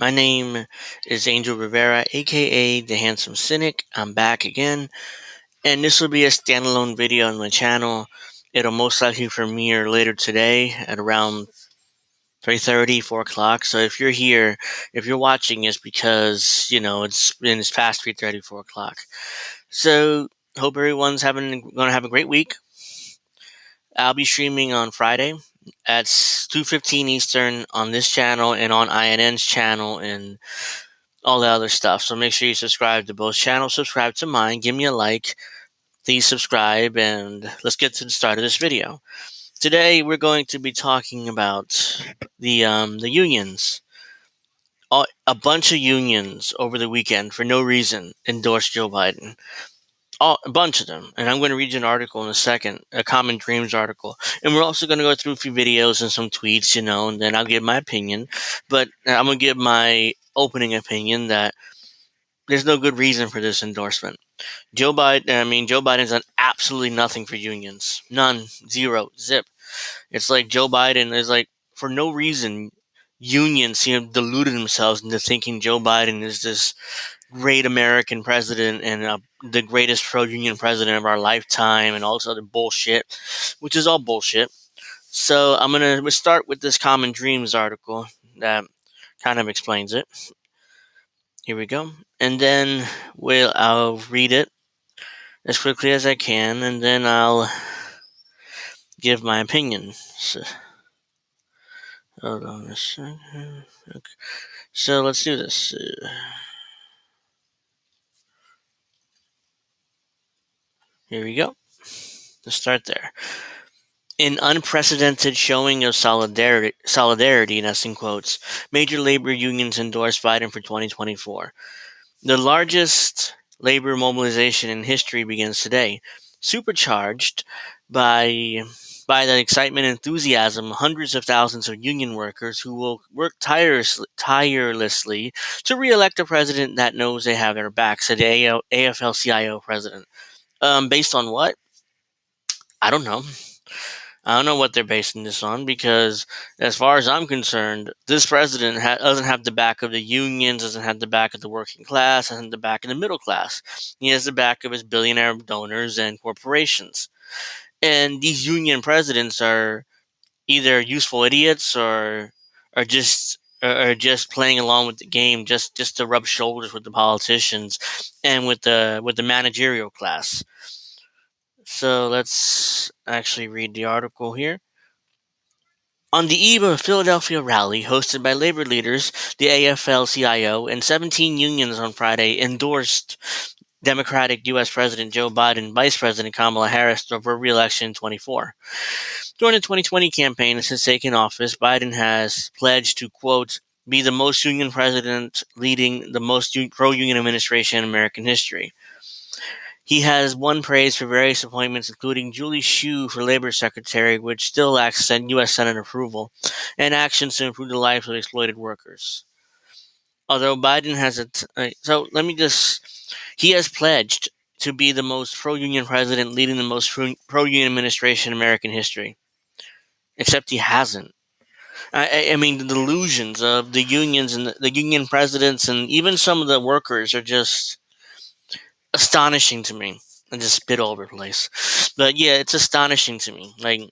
My name is Angel Rivera, aka the Handsome Cynic. I'm back again, and this will be a standalone video on my channel. It'll most likely premiere later today at around 3:30, 4 o'clock. So if you're here, if you're watching, it's because, it's past 3:30, 4 o'clock. So hope everyone's gonna have a great week. I'll be streaming on Friday at 2:15 Eastern on this channel and on INN's channel and all the other stuff. So make sure you subscribe to both channels. Subscribe to mine. Give me a like. Please subscribe, and let's get to the start of this video. Today we're going to be talking about the unions. A bunch of unions over the weekend for no reason endorsed Joe Biden. A bunch of them, and I'm going to read you an article in a second, a Common Dreams article, and we're also going to go through a few videos and some tweets, and then I'll give my opinion. But I'm going to give my opening opinion that there's no good reason for this endorsement. Joe Biden's done absolutely nothing for unions. None. Zero. Zip. It's like Joe Biden is like, for no reason, unions seem to deluded themselves into thinking Joe Biden is this great American president and the greatest pro-union president of our lifetime and all this other bullshit, which is all bullshit. So I'm going to start with this Common Dreams article that kind of explains it. Here we go. And then I'll read it as quickly as I can, and then I'll give my opinion. So, hold on a second. Okay. So let's do this. Here we go. Let's start there. An unprecedented showing of solidarity, in essence quotes, major labor unions endorsed Biden for 2024. The largest labor mobilization in history begins today, supercharged by the excitement and enthusiasm of hundreds of thousands of union workers who will work tirelessly to re-elect a president that knows they have their back, said the AFL-CIO president. Based on what? I don't know. I don't know what they're basing this on, because as far as I'm concerned, this president doesn't have the back of the unions, doesn't have the back of the working class, doesn't have the back of the middle class. He has the back of his billionaire donors and corporations. And these union presidents are either useful idiots or just playing along with the game, just to rub shoulders with the politicians and with the managerial class. So let's actually read the article here. On the eve of a Philadelphia rally hosted by labor leaders, the AFL-CIO and 17 unions on Friday endorsed Democratic U.S. President Joe Biden and Vice President Kamala Harris for re-election in 2024. During the 2020 campaign, since taking office, Biden has pledged to, quote, be the most union president leading the most pro-union administration in American history. He has won praise for various appointments, including Julie Hsu for Labor Secretary, which still lacks U.S. Senate approval, and actions to improve the lives of exploited workers. Although Biden has he has pledged to be the most pro-union president leading the most pro-union administration in American history. Except he hasn't. I mean, the delusions of the unions and the union presidents and even some of the workers are just astonishing to me. I just spit all over the place. But yeah, it's astonishing to me. Like,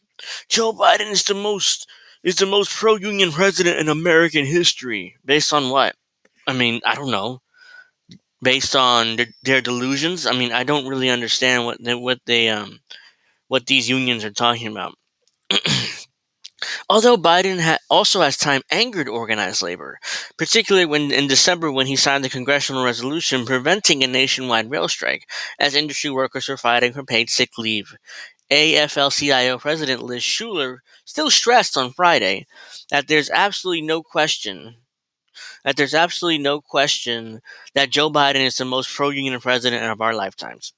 Joe Biden is the most pro-union president in American history. Based on what? I mean, I don't know. Based on their delusions? I mean, I don't really understand what these unions are talking about. Although Biden also has time angered organized labor, particularly in December when he signed the congressional resolution preventing a nationwide rail strike, as industry workers were fighting for paid sick leave. AFL-CIO President Liz Schuler still stressed on Friday that there's absolutely no question that Joe Biden is the most pro-union president of our lifetimes.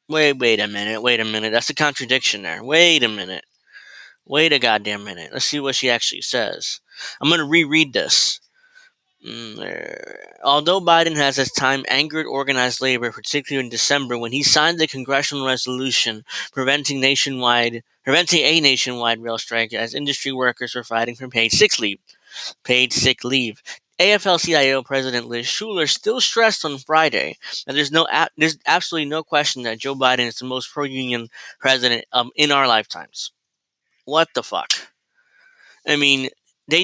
Wait a minute. That's a contradiction there. Wait a minute. Wait a goddamn minute. Let's see what she actually says. I'm going to reread this. Although Biden has at time angered organized labor, particularly in December when he signed the congressional resolution preventing a nationwide rail strike as industry workers were fighting for paid sick leave. AFL-CIO President Liz Schuler still stressed on Friday that there's absolutely no question that Joe Biden is the most pro-union president in our lifetimes. What the fuck? I mean, they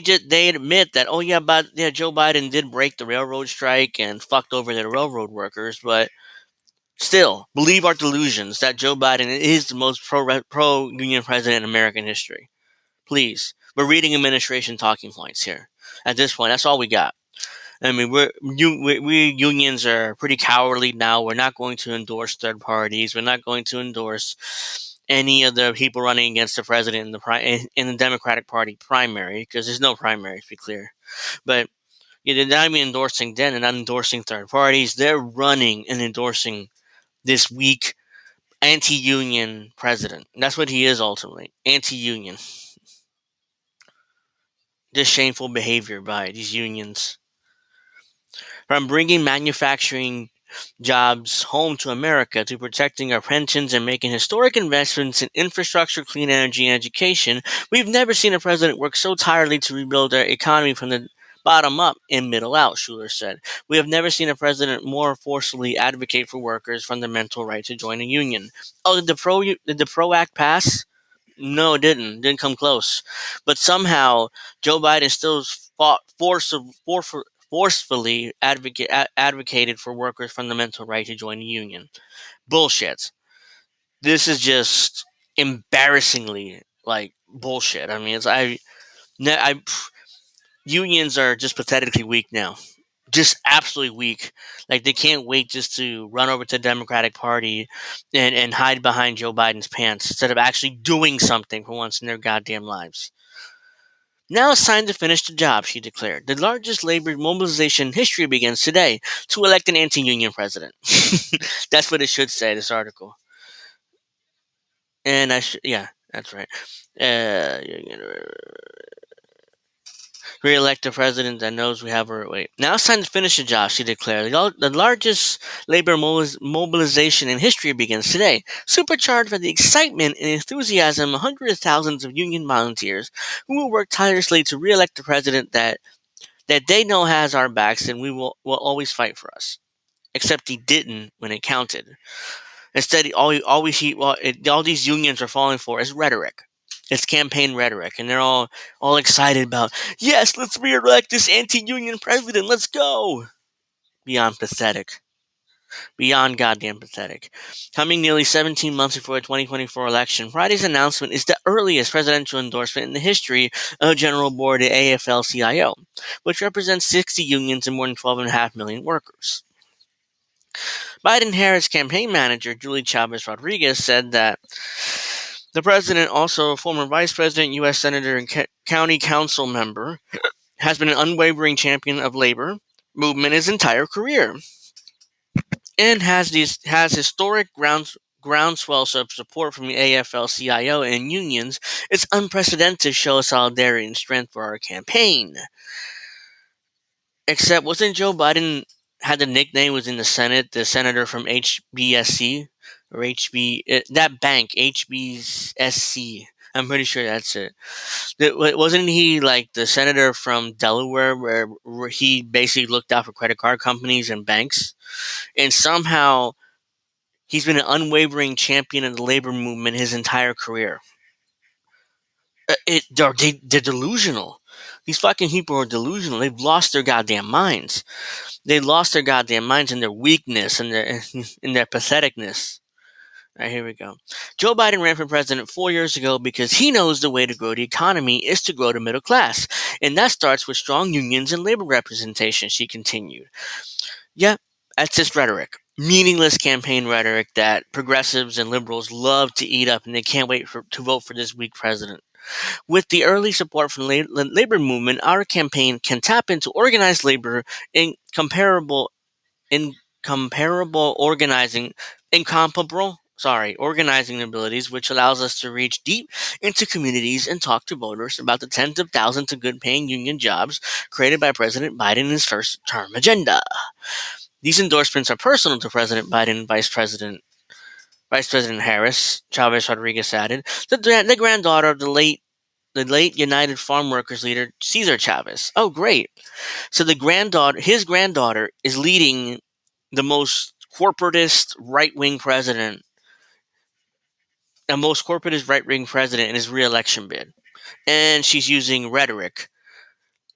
admit that, oh yeah, but yeah, Joe Biden did break the railroad strike and fucked over the railroad workers, but still believe our delusions that Joe Biden is the most pro union president in American history. Please, we're reading administration talking points here. At this point, that's all we got. I mean, we unions are pretty cowardly now. We're not going to endorse third parties. We're not going to endorse any of the people running against the president in the Democratic Party primary, because there's no primary, to be clear. But yeah, they're not even endorsing them. They're not endorsing third parties. They're running and endorsing this weak anti-union president. That's what he is ultimately, anti-union. This shameful behavior by these unions. From bringing manufacturing jobs home to America to protecting our pensions and making historic investments in infrastructure, clean energy, and education, we've never seen a president work so tirelessly to rebuild our economy from the bottom up and middle out, Schuler said. We have never seen a president more forcefully advocate for workers' fundamental right to join a union. Oh, did the PRO Act pass? No, it didn't. Didn't come close. But somehow Joe Biden still forcefully advocated for workers' fundamental right to join a union. Bullshit. This is just embarrassingly like bullshit. I mean, unions are just pathetically weak now. Just absolutely weak. Like they can't wait just to run over to the Democratic Party and hide behind Joe Biden's pants instead of actually doing something for once in their goddamn lives. Now it's time to finish the job, she declared. The largest labor mobilization in history begins today to elect an anti-union president. That's what it should say, this article. And yeah, that's right. Uh, Re-elect a president that knows we have our wait. Now it's time to finish the job, she declared. The largest labor mobilization in history begins today, supercharged by the excitement and enthusiasm of hundreds of thousands of union volunteers who will work tirelessly to re-elect the president that they know has our backs and will always fight for us. Except he didn't when it counted. Instead, all these unions are falling for is rhetoric. It's campaign rhetoric, and they're all excited about, yes, let's re-elect this anti-union president. Let's go. Beyond pathetic. Beyond goddamn pathetic. Coming nearly 17 months before the 2024 election, Friday's announcement is the earliest presidential endorsement in the history of the General Board at AFL-CIO, which represents 60 unions and more than 12.5 million workers. Biden-Harris campaign manager Julie Chavez Rodriguez said that the president, also a former vice president, U.S. senator, and county council member, has been an unwavering champion of labor movement his entire career, and has historic groundswells of support from the AFL-CIO and unions. It's unprecedented show of solidarity and strength for our campaign. Except, wasn't Joe Biden had the nickname was in the Senate, the senator from HBSC or that bank HBSC. I'm pretty sure that's it. Wasn't he like the senator from Delaware, where he basically looked out for credit card companies and banks, and somehow he's been an unwavering champion of the labor movement his entire career. They're delusional. These fucking people are delusional. They've lost their goddamn minds. They lost their goddamn minds in their weakness and their in their patheticness. All right, here we go. Joe Biden ran for president 4 years ago because he knows the way to grow the economy is to grow the middle class, and that starts with strong unions and labor representation. She continued. Yeah, that's just rhetoric. Meaningless campaign rhetoric that progressives and liberals love to eat up, and they can't wait to vote for this weak president. With the early support from the labor movement, our campaign can tap into organized labor in comparable organizing abilities, which allows us to reach deep into communities and talk to voters about the tens of thousands of good-paying union jobs created by President Biden in his first-term agenda. These endorsements are personal to President Biden and Vice President Harris, Chavez Rodriguez added. The granddaughter of the late the late United Farm Workers leader Cesar Chavez. Oh, great! So his granddaughter, is leading the most corporatist right wing president, in his re-election bid, and she's using rhetoric,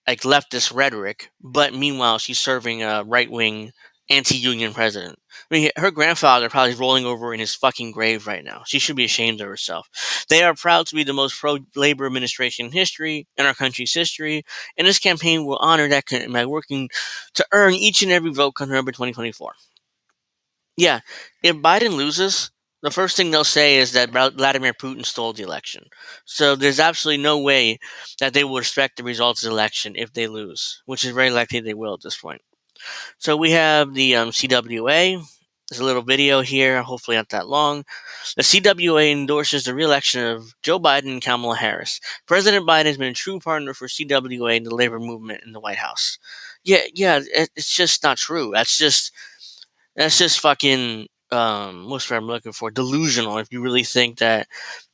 like leftist rhetoric, but meanwhile she's serving a right wing anti-union president. I mean, her grandfather probably rolling over in his fucking grave right now. She should be ashamed of herself. They are proud to be the most pro-labor administration in history, in our country's history, and this campaign will honor that by working to earn each and every vote come November 2024. Yeah, if Biden loses, the first thing they'll say is that Vladimir Putin stole the election. So there's absolutely no way that they will respect the results of the election if they lose, which is very likely they will at this point. So we have the CWA. There's a little video here, hopefully not that long. The CWA endorses the re-election of Joe Biden and Kamala Harris. President Biden has been a true partner for CWA and the labor movement in the White House. Yeah, it's just not true. That's just fucking what's what I'm looking for? Delusional. If you really think that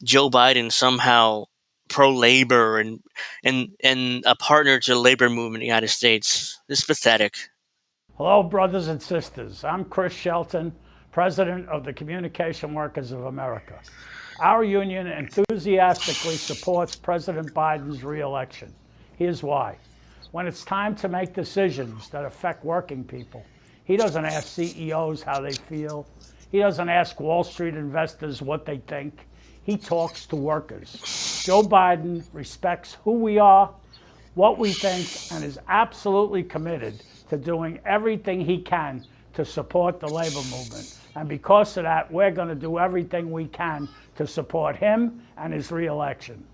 Joe Biden somehow pro labor and a partner to the labor movement in the United States, it's pathetic. Hello, brothers and sisters. I'm Chris Shelton, President of the Communication Workers of America. Our union enthusiastically supports President Biden's re-election. Here's why. When it's time to make decisions that affect working people, he doesn't ask CEOs how they feel. He doesn't ask Wall Street investors what they think. He talks to workers. Joe Biden respects who we are, what we think, and is absolutely committed to doing everything he can to support the labor movement. And because of that, we're going to do everything we can to support him and his re-election.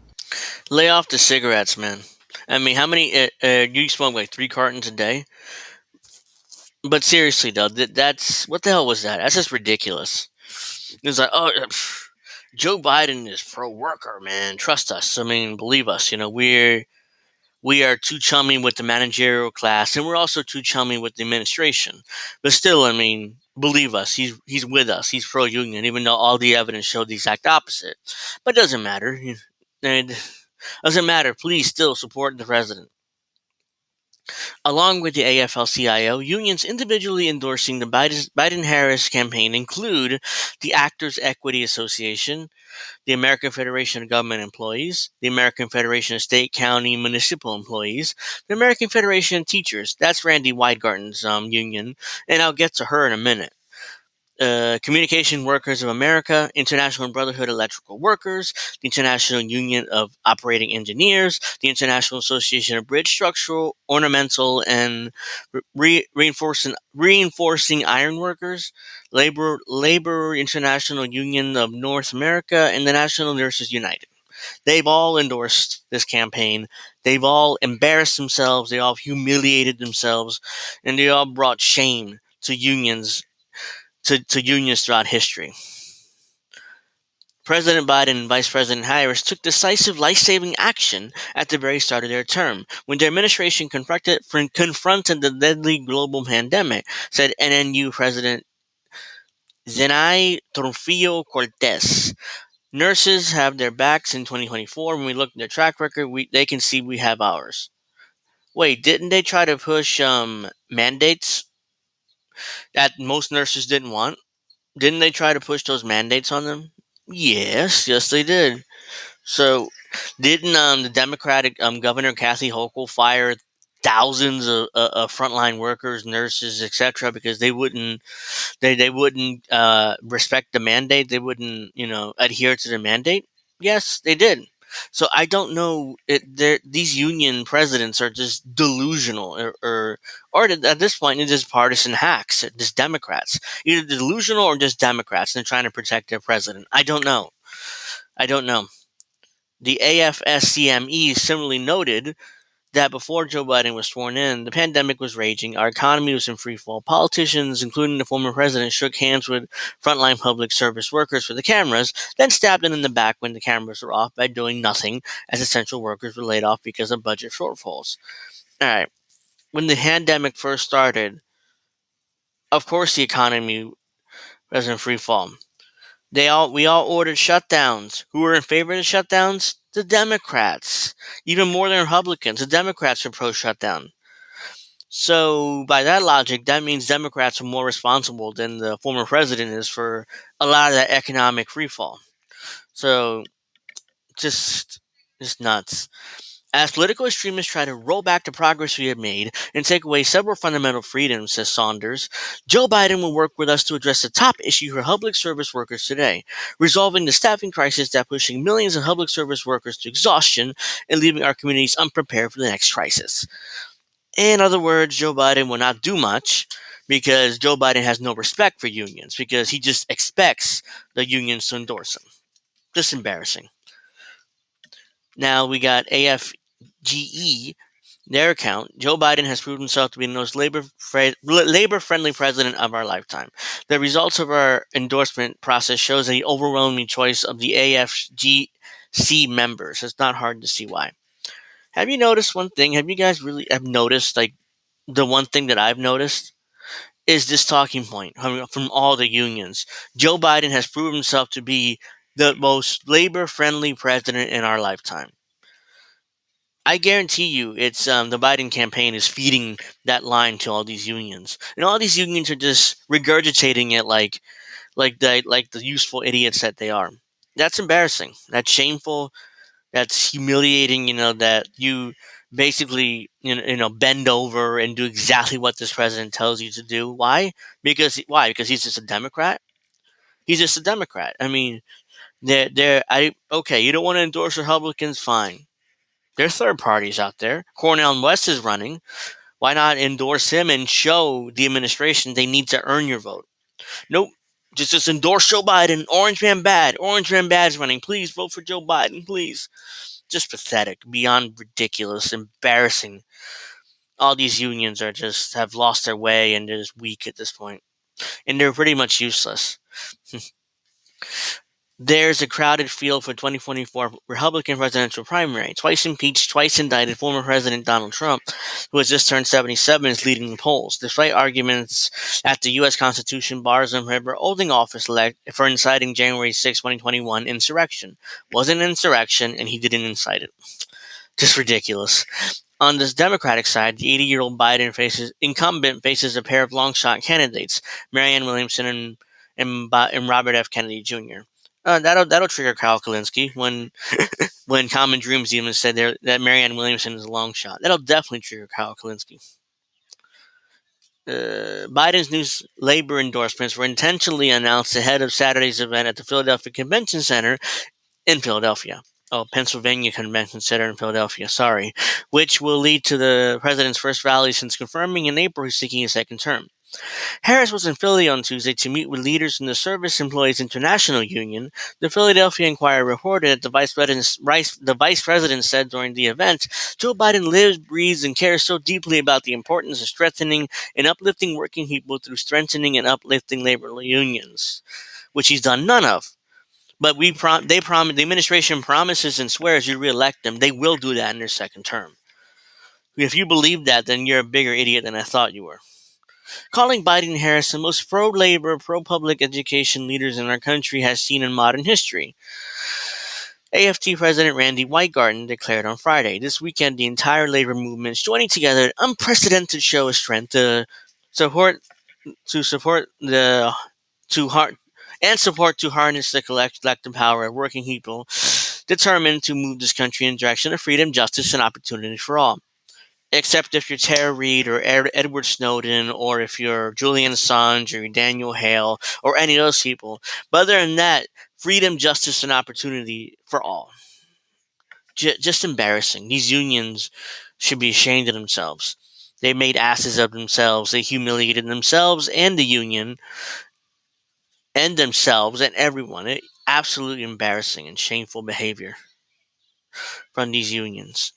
Lay off the cigarettes, man. I mean, how many? You smoke like 3 cartons a day? But seriously, though, that's what the hell was that? That's just ridiculous. It's like, Joe Biden is pro-worker, man. Trust us. I mean, believe us. We are too chummy with the managerial class, and we're also too chummy with the administration. But still, I mean, believe us, he's with us. He's pro-union, even though all the evidence showed the exact opposite. But it doesn't matter. It doesn't matter. Please still support the president. Along with the AFL-CIO, unions individually endorsing the Biden-Harris campaign include the Actors Equity Association, the American Federation of Government Employees, the American Federation of State, County, Municipal Employees, the American Federation of Teachers. That's Randy Weingarten's union, and I'll get to her in a minute. Communication Workers of America, International Brotherhood of Electrical Workers, the International Union of Operating Engineers, the International Association of Bridge Structural, Ornamental, and Reinforcing Iron Workers, Labor International Union of North America, and the National Nurses United. They've all endorsed this campaign. They've all embarrassed themselves. They all humiliated themselves, and they all brought shame to unions throughout history. President Biden and Vice President Harris took decisive life-saving action at the very start of their term, when their administration confronted the deadly global pandemic, said NNU President Zenay Trujillo Cortez. Nurses have their backs in 2024. When we look at their track record, they can see we have ours. Wait, didn't they try to push mandates that most nurses didn't want? Didn't they try to push those mandates on them? Yes, they did. So, didn't the Democratic Governor Kathy Hochul fire thousands of frontline workers, nurses, etc., because they wouldn't respect the mandate? They wouldn't adhere to the mandate. Yes, they did. So I don't know. These union presidents are just delusional, or at this point, they're just partisan hacks. Just Democrats, either delusional or just Democrats, and trying to protect their president. I don't know. The AFL-CIO similarly noted that before Joe Biden was sworn in, the pandemic was raging, our economy was in free fall. Politicians, including the former president, shook hands with frontline public service workers for the cameras, then stabbed them in the back when the cameras were off by doing nothing, as essential workers were laid off because of budget shortfalls. All right. When the pandemic first started, of course the economy was in free fall. We all ordered shutdowns. Who were in favor of the shutdowns? The Democrats. Even more than Republicans. The Democrats were pro shutdown. So by that logic, that means Democrats are more responsible than the former president is for a lot of that economic freefall. So just just nuts. As political extremists try to roll back the progress we have made and take away several fundamental freedoms, says Saunders, Joe Biden will work with us to address the top issue for public service workers today, resolving the staffing crisis that pushing millions of public service workers to exhaustion and leaving our communities unprepared for the next crisis. In other words, Joe Biden will not do much because Joe Biden has no respect for unions because he just expects the unions to endorse him. Just embarrassing. Now we got AFGE, their account. Joe Biden has proved himself to be the most labor-friendly president of our lifetime. The results of our endorsement process shows the overwhelming choice of the AFGC members. It's not hard to see why. Have you noticed one thing? Have you guys really have noticed, like, the one thing that I've noticed is this talking point from all the unions. Joe Biden has proven himself to be the most labor-friendly president in our lifetime. I guarantee you, it's the Biden campaign is feeding that line to all these unions, and all these unions are just regurgitating it like the useful idiots that they are. That's embarrassing. That's shameful. That's humiliating. That you basically bend over and do exactly what this president tells you to do. Why? Because he's just a Democrat. He's just a Democrat. I mean, okay. You don't want to endorse Republicans, fine. There are third parties out there. Cornel West is running. Why not endorse him and show the administration they need to earn your vote? Nope. Just endorse Joe Biden. Orange man bad. Orange man bad is running. Please vote for Joe Biden. Please. Just pathetic. Beyond ridiculous. Embarrassing. All these unions are just have lost their way and they're just weak at this point. And they're pretty much useless. There's a crowded field for 2024 Republican presidential primary. Twice impeached, twice indicted, former President Donald Trump, who has just turned 77, is leading the polls, despite arguments that the U.S. Constitution bars him from holding office for inciting January 6, 2021 insurrection. Wasn't an insurrection, and he didn't incite it. Just ridiculous. On the Democratic side, the 80-year-old incumbent faces a pair of long shot candidates, Marianne Williamson and Robert F. Kennedy Jr. That'll trigger Kyle Kalinske when Common Dreams even said that Marianne Williamson is a long shot. That'll definitely trigger Kyle Kalinske. Biden's new labor endorsements were intentionally announced ahead of Saturday's event at the Philadelphia Convention Center in Philadelphia. Oh, Pennsylvania Convention Center in Philadelphia, sorry. Which will lead to the president's first rally since confirming in April he's seeking a second term. Harris was in Philly on Tuesday to meet with leaders in the Service Employees International Union. The Philadelphia Inquirer reported that the vice president said during the event, Joe Biden lives, breathes, and cares so deeply about the importance of strengthening and uplifting working people through strengthening and uplifting labor unions, which he's done none of. But the administration promises and swears you reelect them. They will do that in their second term. If you believe that, then you're a bigger idiot than I thought you were. Calling Biden and Harris the most pro-labor, pro-public education leaders in our country has seen in modern history. AFT President Randy Weingarten declared on Friday, this weekend the entire labor movement is joining together in an unprecedented show of strength support the to heart and support to harness the collective power of working people determined to move this country in the direction of freedom, justice, and opportunity for all. Except if you're Tara Reid or Edward Snowden, or if you're Julian Assange or Daniel Hale or any of those people. But other than that, freedom, justice, and opportunity for all. Just embarrassing. These unions should be ashamed of themselves. They made asses of themselves. They humiliated themselves and the union and themselves and everyone. Absolutely embarrassing and shameful behavior from these unions.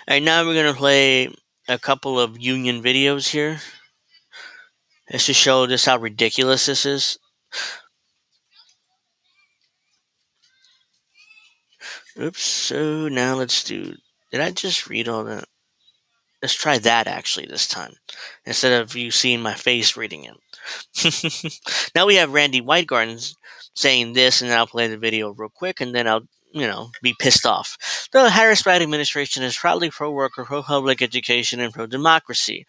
All right, now we're going to play a couple of union videos here. Just to show just how ridiculous this is. Oops, so now let's do... Did I just read all that? Let's try that actually this time, instead of you seeing my face reading it. Now we have Randy Whitegardens saying this, and then I'll play the video real quick, and then I'll, be pissed off. The Harris-Biden administration is proudly pro-worker, pro-public education, and pro-democracy.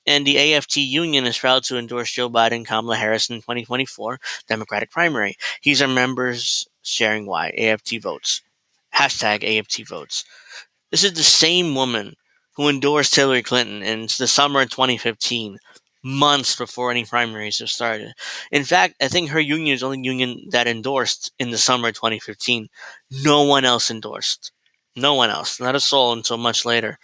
And the AFT Union is proud to endorse Joe Biden and Kamala Harris in 2024 Democratic primary. These are members sharing why. AFT votes. Hashtag AFT votes. This is the same woman who endorsed Hillary Clinton in the summer of 2015, months before any primaries have started. In fact, I think her union is the only union that endorsed in the summer of 2015. No one else endorsed. No one else. Not a soul until much later.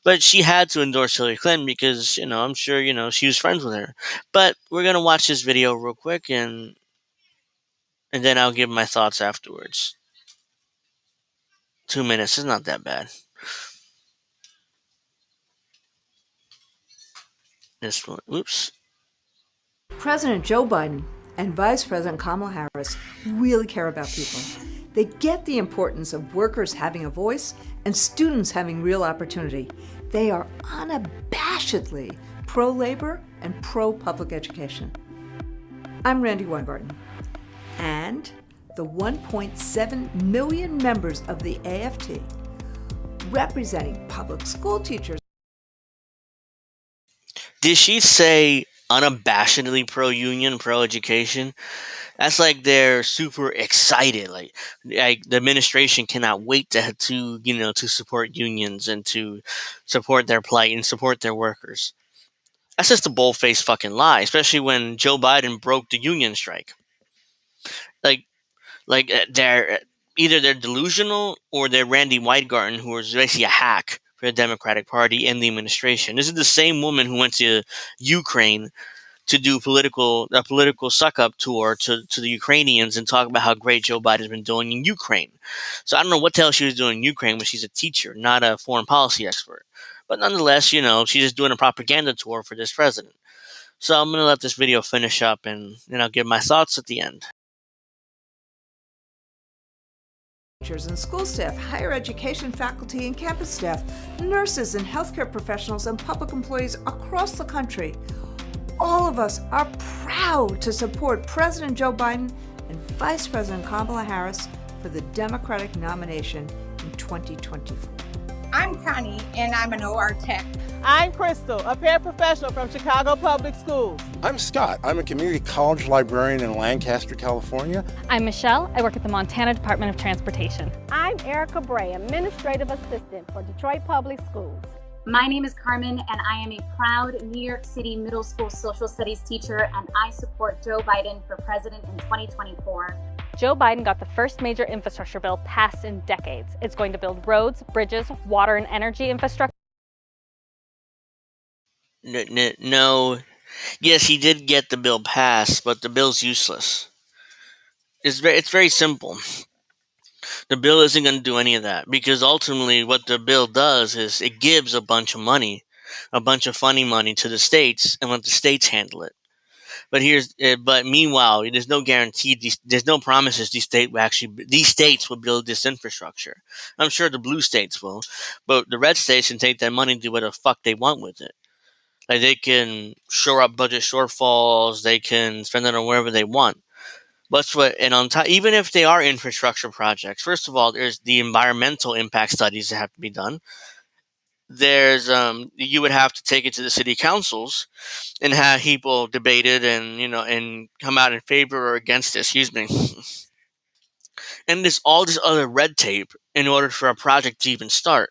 But she had to endorse Hillary Clinton because, I'm sure, she was friends with her. But we're going to watch this video real quick, and then I'll give my thoughts afterwards. 2 minutes is not that bad. This one, oops. President Joe Biden and Vice President Kamala Harris really care about people. They get the importance of workers having a voice and students having real opportunity. They are unabashedly pro-labor and pro-public education. I'm Randy Weingarten, and the 1.7 million members of the AFT, representing public school teachers. Did she say unabashedly pro-union, pro-education? That's like they're super excited. Like the administration cannot wait to support unions and to support their plight and support their workers. That's just a bold-faced fucking lie, especially when Joe Biden broke the union strike. Like, they're either they're delusional or they're Randy Whitegarten, who is basically a hack for the Democratic Party and the administration. This is the same woman who went to Ukraine to do a political suck up tour to the Ukrainians and talk about how great Joe Biden's been doing in Ukraine. So I don't know what the hell she was doing in Ukraine, but she's a teacher, not a foreign policy expert. But nonetheless, she's just doing a propaganda tour for this president. So I'm going to let this video finish up, and then I'll give my thoughts at the end. Teachers and school staff, higher education faculty and campus staff, nurses and healthcare professionals, and public employees across the country. All of us are proud to support President Joe Biden and Vice President Kamala Harris for the Democratic nomination in 2024. I'm Connie, and I'm an OR tech. I'm Crystal, a paraprofessional from Chicago Public Schools. I'm Scott. I'm a community college librarian in Lancaster, California. I'm Michelle. I work at the Montana Department of Transportation. I'm Erica Bray, Administrative Assistant for Detroit Public Schools. My name is Carmen, and I am a proud New York City middle school social studies teacher, and I support Joe Biden for president in 2024. Joe Biden got the first major infrastructure bill passed in decades. It's going to build roads, bridges, water, and energy infrastructure. No. Yes, he did get the bill passed, but the bill's useless. It's very simple. The bill isn't going to do any of that, because ultimately what the bill does is it gives a bunch of money, a bunch of funny money to the states, and let the states handle it. But meanwhile, there's no guarantee. There's no promises these states will build this infrastructure. I'm sure the blue states will, but the red states can take that money and do what the fuck they want with it. Like, they can shore up budget shortfalls. They can spend it on wherever they want. And on top, even if they are infrastructure projects, first of all, there's the environmental impact studies that have to be done. There's you would have to take it to the city councils and have people debate it and come out in favor or against it. Excuse me. And there's all this other red tape in order for a project to even start.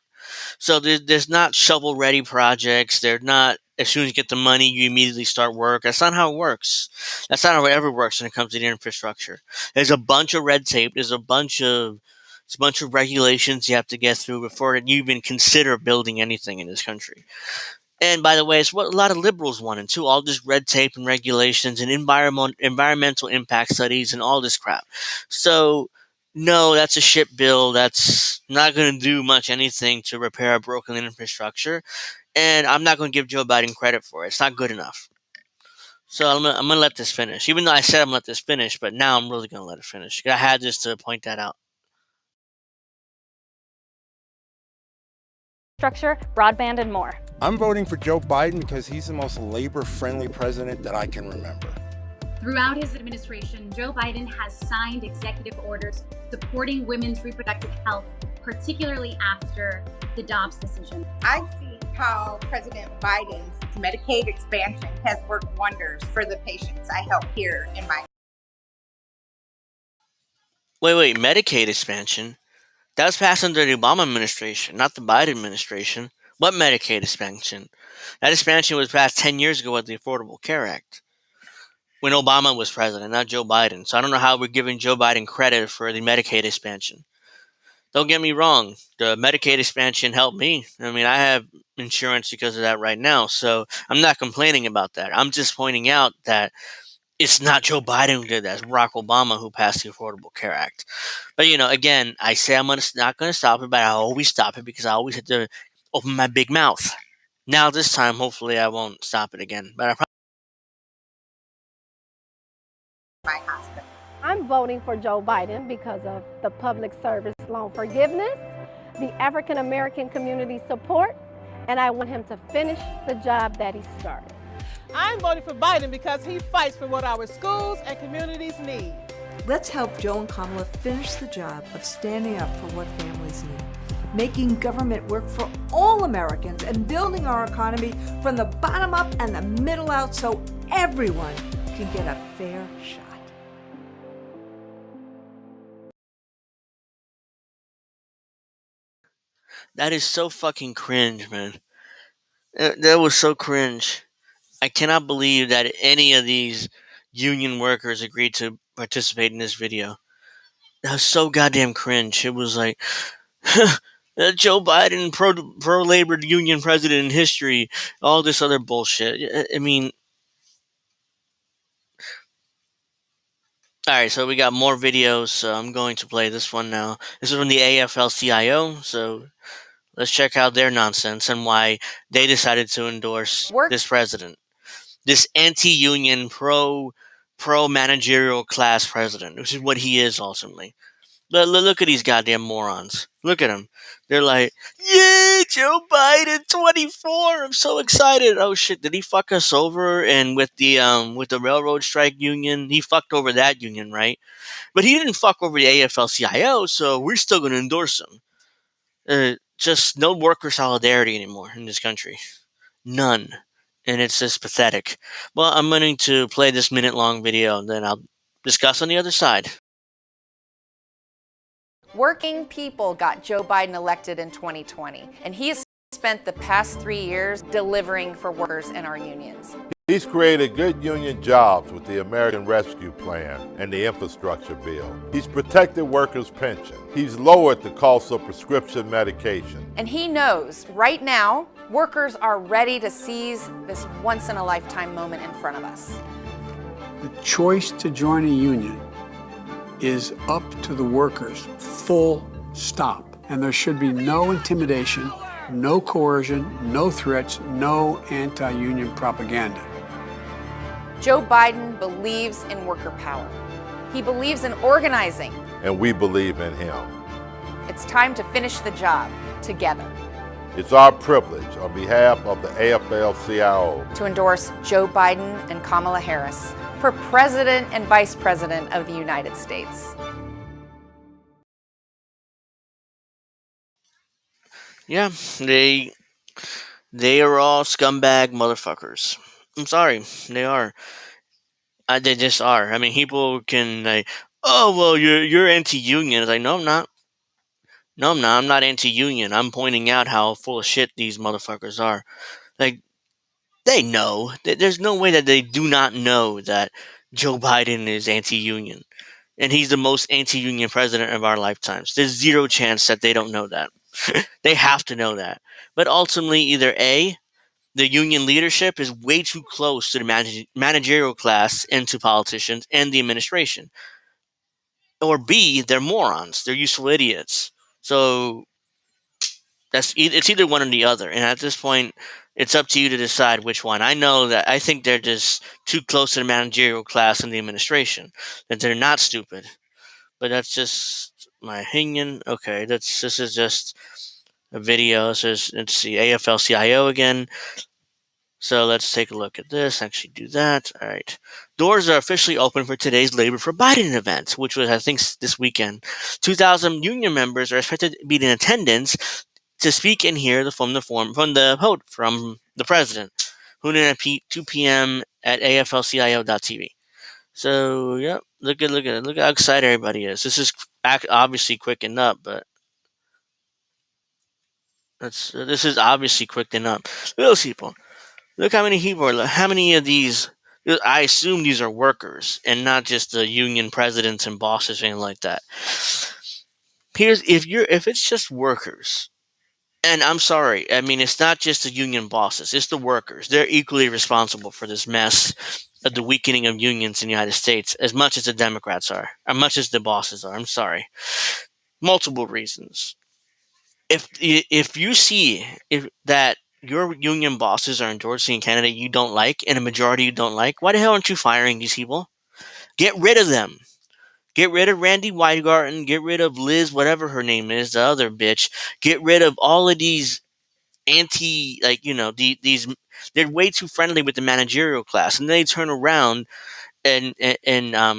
So there's not shovel-ready projects. They're not, as soon as you get the money, you immediately start work. That's not how it works. That's not how it ever works when it comes to the infrastructure. There's a bunch of red tape. There's a bunch of regulations you have to get through before you even consider building anything in this country. And by the way, it's what a lot of liberals wanted too, all this red tape and regulations and environmental impact studies and all this crap. So, no, that's a shit bill. That's not going to do much anything to repair a broken infrastructure. And I'm not going to give Joe Biden credit for it. It's not good enough. So I'm going to let this finish. Even though I said I'm going to let this finish, but now I'm really going to let it finish. I had just to point that out. infrastructure, broadband, and more. I'm voting for Joe Biden because he's the most labor-friendly president that I can remember. Throughout his administration, Joe Biden has signed executive orders supporting women's reproductive health, particularly after the Dobbs decision. I see how President Biden's Medicaid expansion has worked wonders for the patients I help here in my. Wait, Medicaid expansion? That was passed under the Obama administration, not the Biden administration. What Medicaid expansion? That expansion was passed 10 years ago with the Affordable Care Act, when Obama was president, not Joe Biden. So I don't know how we're giving Joe Biden credit for the Medicaid expansion. Don't get me wrong, the Medicaid expansion helped me. I mean, I have insurance because of that right now, so I'm not complaining about that. I'm just pointing out that it's not Joe Biden who did that. It's Barack Obama who passed the Affordable Care Act. But, again, I say not going to stop it, but I always stop it because I always have to open my big mouth. Now, this time, hopefully, I won't stop it again. But I probably My hospital. I'm voting for Joe Biden because of the public service loan forgiveness, the African American community support, and I want him to finish the job that he started. I'm voting for Biden because he fights for what our schools and communities need. Let's help Joe and Kamala finish the job of standing up for what families need, making government work for all Americans and building our economy from the bottom up and the middle out so everyone can get a fair shot. that is so fucking cringe, man. That was so cringe. I cannot believe that any of these union workers agreed to participate in this video. That was so goddamn cringe. It was like, Joe Biden, pro labor union president in history, all this other bullshit. I mean, all right, so we got more videos. So I'm going to play this one now. This is from the AFL-CIO. So let's check out their nonsense and why they decided to endorse this president, this anti-union, pro managerial class president, which is what he is ultimately. Look at these goddamn morons. Look at them. They're like, "Yay, Joe Biden, 24! I'm so excited." Oh shit, did he fuck us over? And with the railroad strike union, he fucked over that union, right? But he didn't fuck over the AFL-CIO, so we're still going to endorse him. Just no worker solidarity anymore in this country. None. And it's just pathetic. Well, I'm going to play this minute-long video, and then I'll discuss on the other side. Working people got Joe Biden elected in 2020, and he has spent the past 3 years delivering for workers and our unions. He's created good union jobs with the American Rescue Plan and the infrastructure bill. He's protected workers' pension. He's lowered the cost of prescription medication. And he knows right now, workers are ready to seize this once-in-a-lifetime moment in front of us. The choice to join a union is up to the workers, full stop. And there should be no intimidation, no coercion, no threats, no anti-union propaganda. Joe Biden believes in worker power. He believes in organizing. And we believe in him. It's time to finish the job together. It's our privilege on behalf of the AFL-CIO to endorse Joe Biden and Kamala Harris for President and Vice President of the United States. Yeah, they are all scumbag motherfuckers. I'm sorry, they are. They just are. I mean, people can like, oh well, you're anti-union. It's like, no, I'm not. No, I'm not. I'm not anti-union. I'm pointing out how full of shit these motherfuckers are. Like, they know. There's no way that they do not know that Joe Biden is anti-union, and he's the most anti-union president of our lifetimes. There's zero chance that they don't know that. They have to know that. But ultimately, either A, the union leadership is way too close to the managerial class and to politicians and the administration. Or B, they're morons. They're useful idiots. So it's either one or the other. And at this point, it's up to you to decide which one. I think they're just too close to the managerial class and the administration. That they're not stupid. But that's just my opinion. Okay, this is just a video. So it's the AFL-CIO again. So let's take a look at this. Actually, do that. All right. Doors are officially open for today's Labor for Biden event, which was, I think, this weekend. 2,000 union members are expected to be in attendance to speak and hear from the president, who in at 2 p.m. at AFL-CIO.tv. So, yep, look how excited everybody is. This is obviously quickened up, but this is obviously quickened up. Those people. Look how many people are. How many of these? I assume these are workers and not just the union presidents and bosses, anything like that. If it's just workers, and I'm sorry, I mean it's not just the union bosses, it's the workers. They're equally responsible for this mess of the weakening of unions in the United States, as much as the Democrats are, as much as the bosses are. I'm sorry, multiple reasons. If you see that your union bosses are endorsing a candidate you don't like and a majority you don't like, why the hell aren't you firing these people? Get rid of them. Get rid of Randy Weingarten. Get rid of Liz, whatever her name is, the other bitch. Get rid of all of these these. They're way too friendly with the managerial class, and they turn around and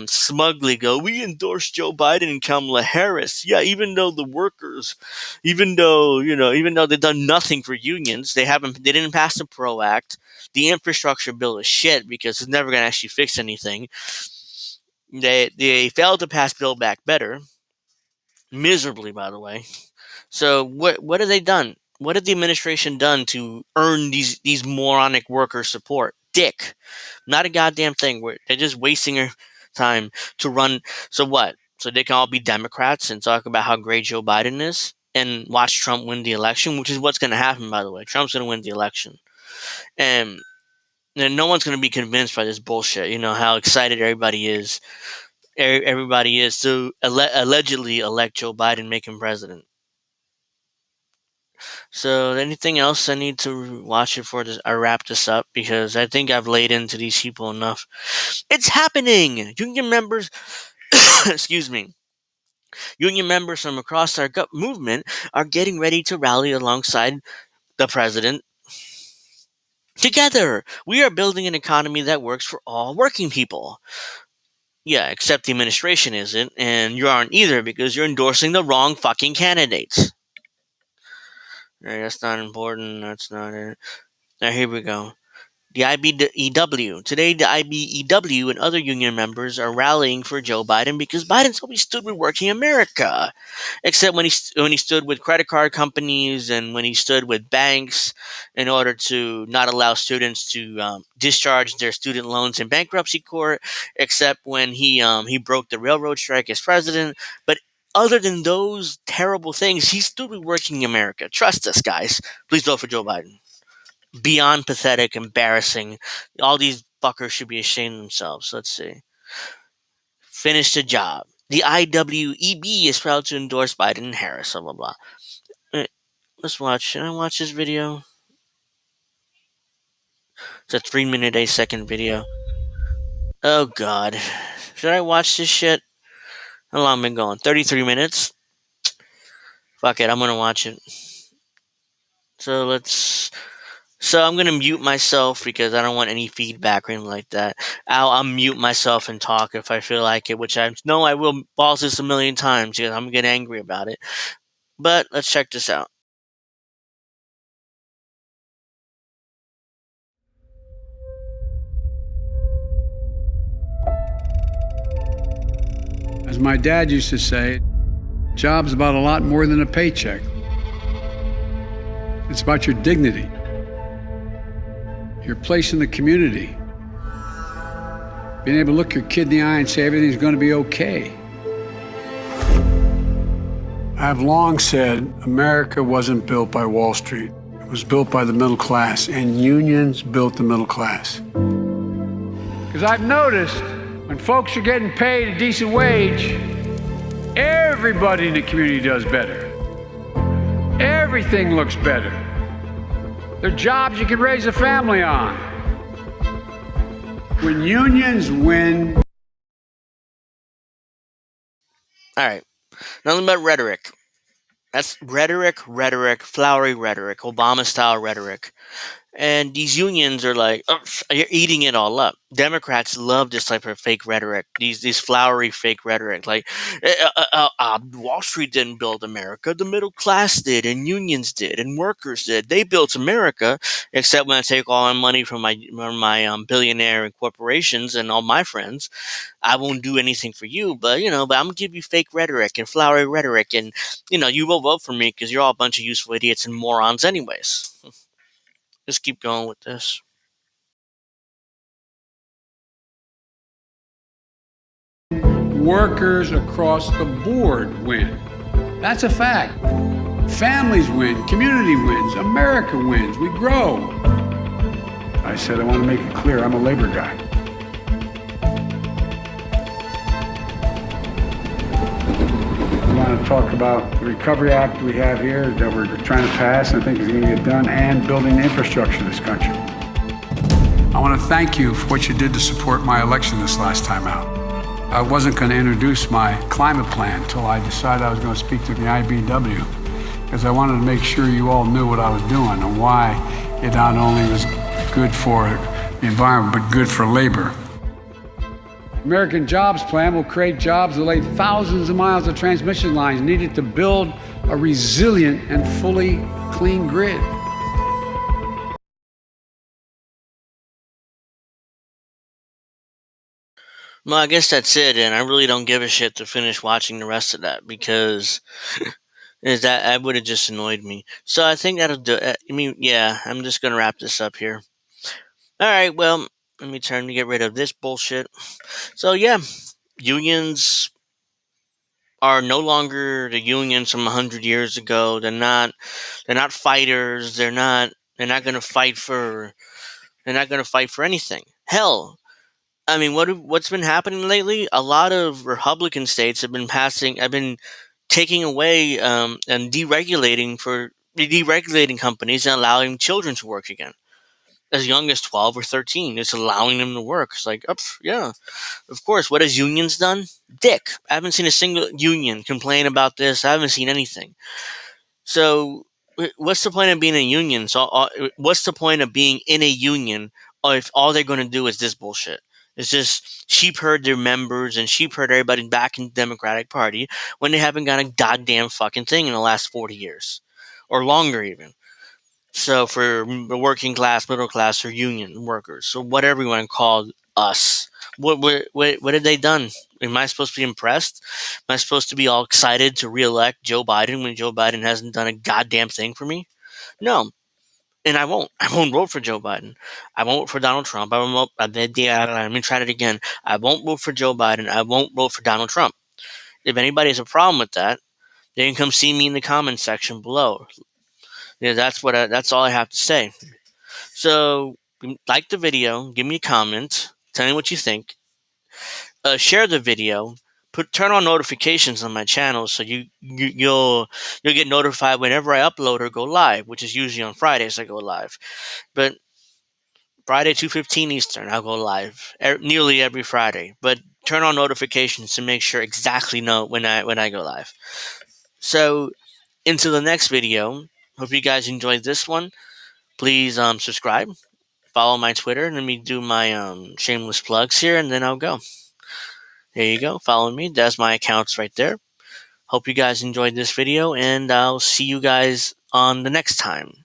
smugly go, we endorse Joe Biden and Kamala Harris. Yeah, even though the workers, even though they've done nothing for unions, they didn't pass the PRO Act. The infrastructure bill is shit because it's never going to actually fix anything. They failed to pass Build Back Better, miserably, by the way. So what have they done? What have the administration done to earn these moronic workers' support? Dick. Not a goddamn thing. They're just wasting their time to run. So what? So they can all be Democrats and talk about how great Joe Biden is and watch Trump win the election, which is what's going to happen, by the way. Trump's going to win the election. And no one's going to be convinced by this bullshit. You know how excited everybody is. Everybody is to allegedly elect Joe Biden, make him president. So, anything else I need to watch before I wrap this up? Because I think I've laid into these people enough. It's happening! Union members, excuse me, union members from across our movement are getting ready to rally alongside the president. Together, we are building an economy that works for all working people. Yeah, except the administration isn't, and you aren't either because you're endorsing the wrong fucking candidates. Right, that's not important. That's not it. Now, here we go. The IBEW. Today, the IBEW and other union members are rallying for Joe Biden because Biden's always stood with working America. Except when he stood with credit card companies and when he stood with banks in order to not allow students to discharge their student loans in bankruptcy court. Except when he broke the railroad strike as president. But other than those terrible things, he stood with working America. Trust us, guys. Please vote for Joe Biden. Beyond pathetic, embarrassing. All these fuckers should be ashamed of themselves. Let's see. Finish the job. The IWEB is proud to endorse Biden and Harris. Blah, blah, blah. Let's watch. Should I watch this video? It's a 3-minute, 8-second video. Oh, God. Should I watch this shit? How long have I been going? 33 minutes? Fuck it, I'm gonna watch it. So I'm going to mute myself because I don't want any feedback or anything like that. I'll mute myself and talk if I feel like it, which I know I will pause this a million times because I'm going to get angry about it. But let's check this out. As my dad used to say, job's about a lot more than a paycheck. It's about your dignity, your place in the community, being able to look your kid in the eye and say everything's going to be okay. I've long said America wasn't built by Wall Street. It was built by the middle class, and unions built the middle class. Because I've noticed when folks are getting paid a decent wage, everybody in the community does better. Everything looks better. They're jobs you can raise a family on. When unions win. All right. Nothing but rhetoric. That's rhetoric, flowery rhetoric, Obama-style rhetoric. And these unions are like, oh, you're eating it all up. Democrats love this type of fake rhetoric, these flowery fake rhetoric. Like, Wall Street didn't build America. The middle class did, and unions did, and workers did. They built America, except when I take all my money from my billionaire and corporations and all my friends. I won't do anything for you, but I'm gonna give you fake rhetoric and flowery rhetoric, and you will vote for me because you're all a bunch of useful idiots and morons, anyways. Just keep going with this. Workers across the board win. That's a fact. Families win, community wins, America wins, we grow. I said I want to make it clear I'm a labor guy. We want to talk about the Recovery Act we have here that we're trying to pass, and I think is going to get done, and building the infrastructure of this country. I want to thank you for what you did to support my election this last time out. I wasn't going to introduce my climate plan until I decided I was going to speak to the IBW, because I wanted to make sure you all knew what I was doing and why it not only was good for the environment, but good for labor. American Jobs Plan will create jobs that lay thousands of miles of transmission lines needed to build a resilient and fully clean grid. Well, I guess that's it, and I really don't give a shit to finish watching the rest of that because that would have just annoyed me. So I think that'll do. Yeah, I'm just gonna wrap this up here. All right, well, let me turn to get rid of this bullshit. So yeah, unions are no longer the unions from 100 years ago. They're not. They're not fighters. They're not. They're not gonna fight for. They're not gonna fight for anything. Hell, I mean, what's been happening lately? A lot of Republican states have been taking away and deregulating companies and allowing children to work again, as young as 12 or 13. It's allowing them to work. It's like, yeah, of course. What has unions done? Dick. I haven't seen a single union complain about this. I haven't seen anything. So, what's the point of being in a union? What's the point of being in a union if all they're going to do is this bullshit? It's just sheep herd their members and sheep herd everybody back in the Democratic Party when they haven't got a goddamn fucking thing in the last 40 years or longer even. So for the working class, middle class, or union workers, so whatever you want to call us, what have they done? Am I supposed to be impressed? Am I supposed to be all excited to reelect Joe Biden when Joe Biden hasn't done a goddamn thing for me? No, and I won't. I won't vote for Joe Biden. I won't vote for Donald Trump. I won't vote. Let me try it again. I won't vote for Joe Biden. I won't vote for Donald Trump. If anybody has a problem with that, they can come see me in the comments section below. Yeah, that's all I have to say. So, like the video, give me a comment, tell me what you think. Share the video. Turn on notifications on my channel so you'll get notified whenever I upload or go live, which is usually on Fridays I go live. But Friday 2:15 Eastern I'll go live nearly every Friday. But turn on notifications to make sure exactly know when I go live. So until the next video, hope you guys enjoyed this one. Please subscribe, follow my Twitter. Let me do my shameless plugs here, and then I'll go. There you go. Follow me. That's my accounts right there. Hope you guys enjoyed this video, and I'll see you guys on the next time.